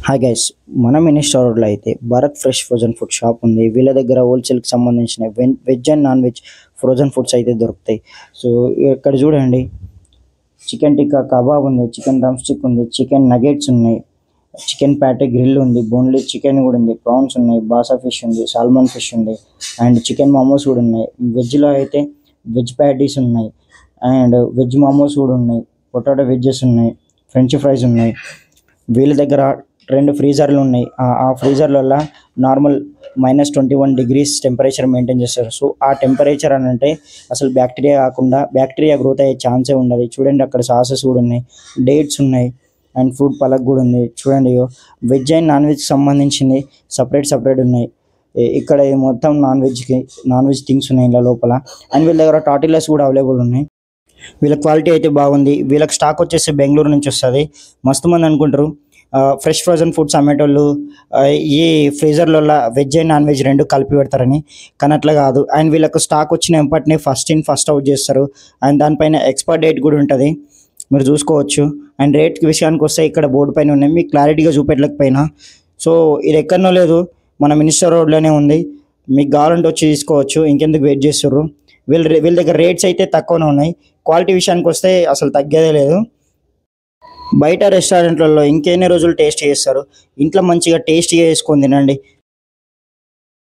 Hi guys, మన minister రోడ్లో అయితే Bharat fresh frozen food shop ఉంది. వీళ్ళ దగ్గర హోల్సేల్కి సంబంధించిన veg and non veg frozen foods అయితే దొరుకుతాయి. సో ఇక్కడ చూడండి, చికెన్ టిక్కా కబాబ్ ఉంది, చికెన్ డ్రమ్ స్టిక్ ఉంది, చికెన్ నగెట్స్ ఉన్నాయి, చికెన్ ప్యాటీ గ్రిల్ ఉంది, బోన్లెస్ చికెన్ కూడా ఉంది, ప్రాన్స్ ఉన్నాయి, బాసా ఫిష్ ఉంది, సాల్మన్ ఫిష్ ఉంది, అండ్ చికెన్ మోమోస్ కూడా ఉన్నాయి. వెజ్లో అయితే వెజ్ ప్యాటీస్ ఉన్నాయి, అండ్ వెజ్ మోమోస్ కూడా ఉన్నాయి, పొటాటో వెజ్జెస్ ఉన్నాయి, ఫ్రెంచ్ ఫ్రైస్ ఉన్నాయి. వీళ్ళ దగ్గర 2 ఫ్రీజర్లు ఉన్నాయి. ఆ ఫ్రీజర్లలో నార్మల్ -21 degrees టెంపరేచర్ మెయింటైన్ చేస్తారు. సో ఆ టెంపరేచర్ అని అంటే అసలు బ్యాక్టీరియా గ్రోత్ అయ్యే ఛాన్సే ఉండదు. చూడండి, అక్కడ సాసెస్ కూడా ఉన్నాయి, డేట్స్ ఉన్నాయి, అండ్ ఫ్రూట్ పలక్ కూడా ఉంది. చూడండి, వెజ్ అండ్ నాన్ వెజ్కి సంబంధించింది సపరేట్ ఉన్నాయి. ఇక్కడ మొత్తం నాన్ వెజ్ థింగ్స్ ఉన్నాయి ఇలా లోపల. అండ్ వీళ్ళ దగ్గర టాటిలస్ కూడా అవైలబుల్ ఉన్నాయి. వీళ్ళ క్వాలిటీ అయితే బాగుంది. వీళ్ళకి స్టాక్ వచ్చేసి బెంగళూరు నుంచి వస్తుంది. మస్తు మంది అనుకుంటారు ఫ్రెష్ ఫ్రోజన్ ఫుడ్స్ అమ్మేటోళ్ళు ఈ ఫ్రీజర్లలో వెజ్ అండ్ నాన్ వెజ్ 2 కలిపి పెడతారని, కానీ అట్లా కాదు. అండ్ వీళ్ళకు స్టాక్ వచ్చిన వెంటనే ఫస్ట్ ఇన్ ఫస్ట్ అవుట్ చేస్తారు. అండ్ దానిపైన ఎక్స్పైర్ డేట్ కూడా ఉంటుంది, మీరు చూసుకోవచ్చు. అండ్ రేట్ విషయానికి వస్తే ఇక్కడ బోర్డు పైన ఉన్నాయి, మీకు క్లారిటీగా చూపెట్టలేకపోయినా. సో ఇది ఎక్కడనో లేదు, మన మినిస్టర్ రోడ్లోనే ఉంది. మీకు కావాలంటే వచ్చి తీసుకోవచ్చు. ఇంకెందుకు వెయిట్ చేస్తారు? వీళ్ళ దగ్గర రేట్స్ అయితే తక్కువనే ఉన్నాయి. క్వాలిటీ విషయానికి వస్తే అసలు తగ్గేదే లేదు. బయట రెస్టారెంట్లలో ఇంకెన్ని రోజులు టేస్ట్ చేస్తారు, ఇంట్లో మంచిగా టేస్టీగా చేసుకొని తినండి.